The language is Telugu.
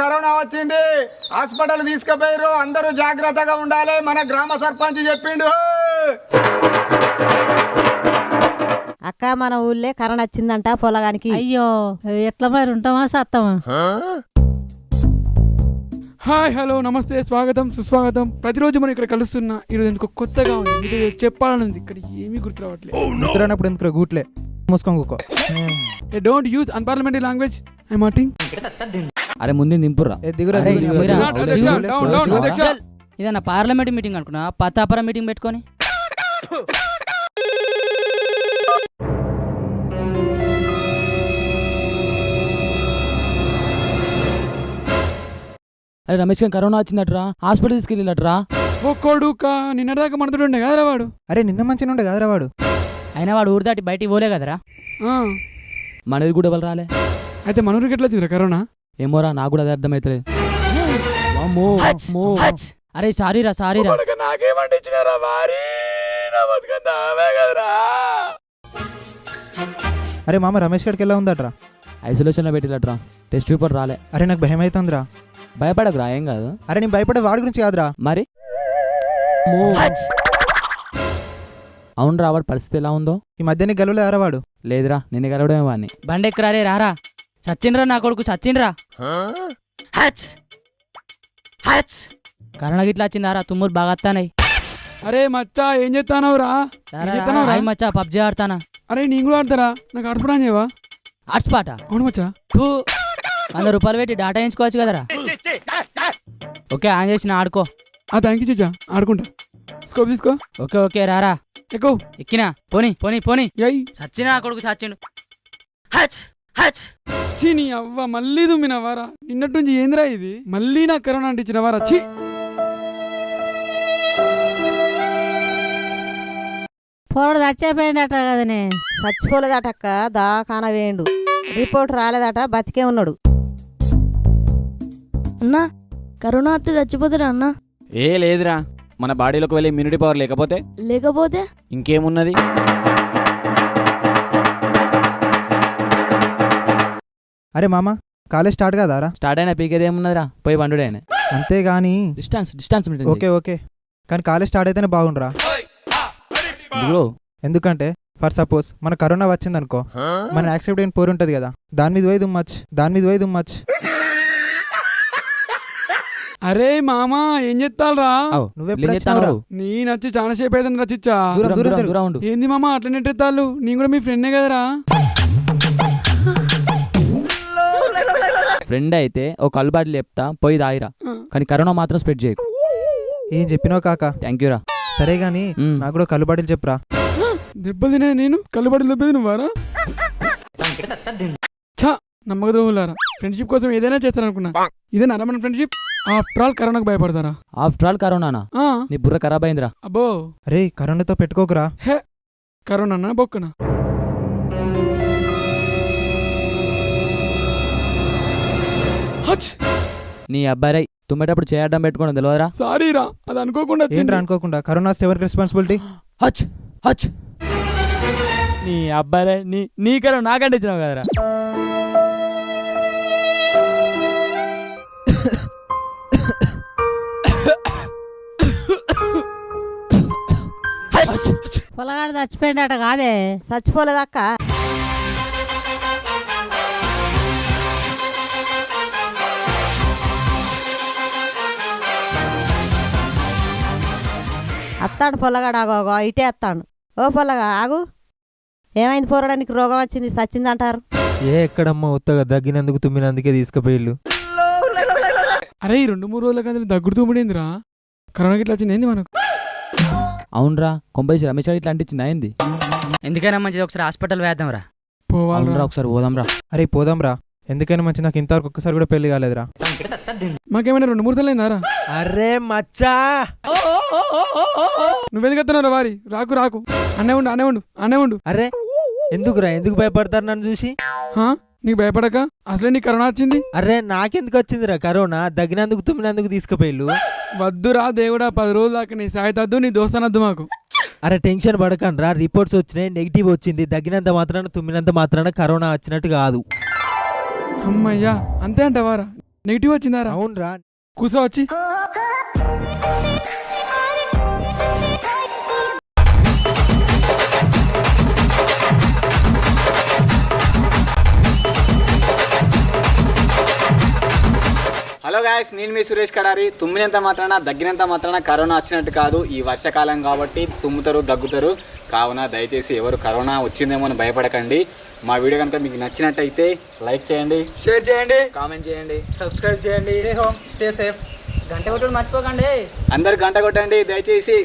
కరోనా వచ్చింది, హాస్పిటల్ తీసుకుపోయారు, అందరూ జాగ్రత్తగా ఉండాలి. మన గ్రామ సర్పంచ్ చెప్పిండు. అక్క మన ఊళ్ళే కరోనా వచ్చిందంట పొలగానికి. అయ్యో ఎట్లా మరి ఉంటామా సత్తామా? హాయ్ హలో నమస్తే స్వాగతం సుస్వాగతం. ప్రతిరోజు మనం ఇక్కడ కలుస్తున్నా. ఈరోజు ఎందుకు కొత్తగా ఉంది, మీతో చెప్పాలనుంది. ఇక్కడ ఏమీ గుర్తు రావట్లేదు. గుర్తురానప్పుడు ఎందుకు గూట్లే మూసుకొని కూకో. Don't use unparliamentary language. I మాటింగ్. అరే ముందు దింపురా. ఇదన్నా పార్లమెంట్ మీటింగ్ అనుకున్నా, పత్తాపర మీటింగ్ పెట్టుకొని. అరే రమేష్ గారు కరోనా వచ్చిందట్రా, హాస్పిటల్ తీసుకెళ్ళినట్రా. ఒక్కడుక నిన్నదాకా మనతుండే కదరా వాడు. అరే నిన్న మంచిగా ఉండే కదరా వాడు. అయినా వాడు ఊరు దాటి బయటికి పోలే కదరా. మనది కూడా ఎవరు రాలే. అయితే మన ఊరికి ఎట్లా వచ్చిందిరా కరోనా? ఏమోరా, నాకు కూడా అది అర్థమైతలేదు. అరే సారీరా సారీరా. అరే మామ రమేష్ గడికి ఎలా ఉందట్రా? ఐసోలేషన్ లో పెట్టిలట్రా, టెస్ట్ రిపోర్ట్ రాలే. అరే నాకు భయం అవుతుందిరా. భయపడకురా, ఏం కాదు. అరే నేను భయపడే వాడి గురించి కాదురా. మరి అవునరా, వాడి పరిస్థితి ఎలా ఉందో? ఈ మధ్య నీకు గెలవలేరా వాడు? లేదురా, నిన్ను గెలవడమే వాడిని. బండెక్కరారే రారా. సచ్చిండ్రా నా కొడుకు, సచ్చిండ్రా. కరోనా గిట్లా వచ్చిందారా, తుమ్మురు బాగా వస్తానాయి. అరే మచ్చా ఏం చేస్తానవురా? మచ్చా పబ్జీ ఆడతానా. అరే నేను కూడా ఆడతారా? నాకు ఆడుకోవడం చేయవా? హాట్స్పాట. అవును మచ్చా. 100 రూపాయలు పెట్టి డాటా వేయించుకోవచ్చు కదరా. ఓకే ఆన్ చేసిన ఆడుకో. థ్యాంక్ యూ చిచ్చా, ఆడుకుంటా. స్కోప్ తీసుకో. ఓకే ఓకే రారా. ఎక్కువ ఎక్కినా. పోనీ పోనీ పోనీ. అయ్యి సచ్చిన నా కొడుకు సచ్చిండు. నీ అవ్వ మళ్ళీ దుమ్మినవారా? నిన్నటి నుంచి ఏందిరా ఇది? మళ్ళీ నాకు కరోనా అంటించినవారా? ఛీ. పొరడు చచ్చిపోయిందట కదనే. చచ్చిపోలేదటక్క, దాకాన వేయండు. రిపోర్ట్ రాలేదట, బతికే ఉన్నాడు. అన్నా కరోనా వస్తే చచ్చిపోతారా అన్నా? ఏ లేదురా, మన బాడీలోకి వెళ్ళి ఇమ్యూనిటీ పవర్ లేకపోతే ఇంకేమున్నది? అరే మామ కాలేజ్ స్టార్ట్ కాదారా? స్టార్ట్ అయినా పీకేది ఏమున్నదిరా, పోయి వండుడే. అంతేగాని డిస్టెన్స్ ఓకే ఓకే, కానీ కాలేజ్ స్టార్ట్ అయితేనే బాగుండ్రా. ఎందుకంటే ఫర్ సపోజ్ మన కరోనా వచ్చిందనుకో, మన యాక్సిడెంట్ పోరు ఉంటది కదా, దాని మీద పోయి దుమ్మచ్చు. అరే మామా ఏం చెప్తారా? నువ్వే నీ నచ్చి చాలా సేపు అయితే రచిచ్చా. ఏంది మామా అట్లా నెట్టెత్తాళ్ళు? నేను కూడా మీ ఫ్రెండే కదరా. ఫ్రెండ్ అయితే ఒక కళ్ళు బాటిల్ చెప్తా, పోయి తాగిరా. కానీ కరోనా మాత్రం స్ప్రెడ్ చేయకు. ఏం చెప్పినావు కాక? థ్యాంక్ యూ రా. సరే గాని నాకు కూడా కళ్ళు బాటిల్ చెప్పురా. దెబ్బ తినే నేను కళ్ళు బాటిల్ దెబ్బది నువ్వారా? ఛా నమ్మక ద్రోహులారా. ఫ్రెండ్షిప్ కోసం ఏదైనా చేస్తారనుకున్నా, ఇదేనా మన ఫ్రెండ్షిప్? ఆఫ్టర్ ఆల్ కరోనాకు భయపడతారా? After all కరోనానా? నీ బుర్ర ఖరాబ్ అయిందిరా. అబ్బో అరే కరోనాతో పెట్టుకోకురా. హే కరోనా బొక్కనా? నీ అబ్బాయి రై తుమ్మేటప్పుడు చేయడం పెట్టుకోవడం తెలియదురా? సారీరా, అది అనుకోకుండా. ఏంట్రా అనుకోకుండా? కరోనా ఎవరికి రెస్పాన్సిబిలిటీ? హచ్ హచ్. నీ అబ్బాయి రై నీ కరోనా నాకంటే ఇచ్చినావు కదరా. పొలగాడు చచ్చిపోయిందట కాదే. చచ్చిపోలేదక్క. అత్తాడు పొల్లగాడు. ఆగో ఇటే అత్తాడు. ఓ పొల్లగా ఆగు. ఏమైంది పోరడానికి? రోగం వచ్చింది, చచ్చిందంటారు. ఎక్కడమ్మా ఉత్తగా దగ్గినందుకు తుమ్మినందుకే తీసుకుపోయిళ్ళు. అరే ఈ 2-3 రోజుల కదా దగ్గుడు తుమ్మిడిందిరా. కరోనా గిట్లా వచ్చింది ఏంది మనకు? అవునరా, కొంపేసి రమేష్ ఇట్లా అంటించింది అయింది. ఎందుకైనా మంచిది ఒకసారి హాస్పిటల్ వేద్దాంరా. పోవాలరా, ఒకసారి పోదాంరా. అరే పోదాంరా, ఎందుకైనా మంచి. నాకు ఇంతవరకు ఒక్కసారి కూడా పెళ్లి కాలేదురా. మాకేమైనా 2-3 సార్లు అయిందారా? అరే మచ్చా నువ్వెందుకు ఎత్తున్నారా వారి? రాకు అనే ఉండు. అరే ఎందుకు భయపడతారు నన్ను చూసి? నీకు భయపడక అసలే నీకు కరోనా వచ్చింది. అరే నాకెందుకు వచ్చిందిరా కరోనా? దగ్గినందుకు తుమ్మినందుకు తీసుకుపోయిళ్ళు. వద్దురా దేవుడా, 10 రోజుల దాకా నీ సాయతద్దు, నీ దోస్తానద్దు మాకు. అరే టెన్షన్ పడకండి రా, రిపోర్ట్స్ వచ్చినాయి, నెగిటివ్ వచ్చింది. దగ్గినంత మాత్రాన తుమ్మినంత మాత్రాన కరోనా వచ్చినట్టు కాదు. అమ్మయ్యా, అంతే అంటవారా? నెగిటివ్ వచ్చిందారా? అవునరా. కూసో వచ్చి. హలో గాయస్, నేను మీ సురేష్ కడారి. తుమ్మినంత మాత్రాన దగ్గినంత మాత్రాన కరోనా వచ్చినట్టు కాదు. ఈ వర్షాకాలం కాబట్టి తుమ్ముతారు, దగ్గుతారు. కావున దయచేసి ఎవరు కరోనా వచ్చిందేమో అని భయపడకండి. మా వీడియో కనుక మీకు నచ్చినట్టయితే లైక్ చేయండి, షేర్ చేయండి, కామెంట్ చేయండి, సబ్స్క్రైబ్ చేయండి. Stay home, stay safe. గంట కొట్టడం మర్చిపోకండి. అందరు గంట కొట్టండి దయచేసి.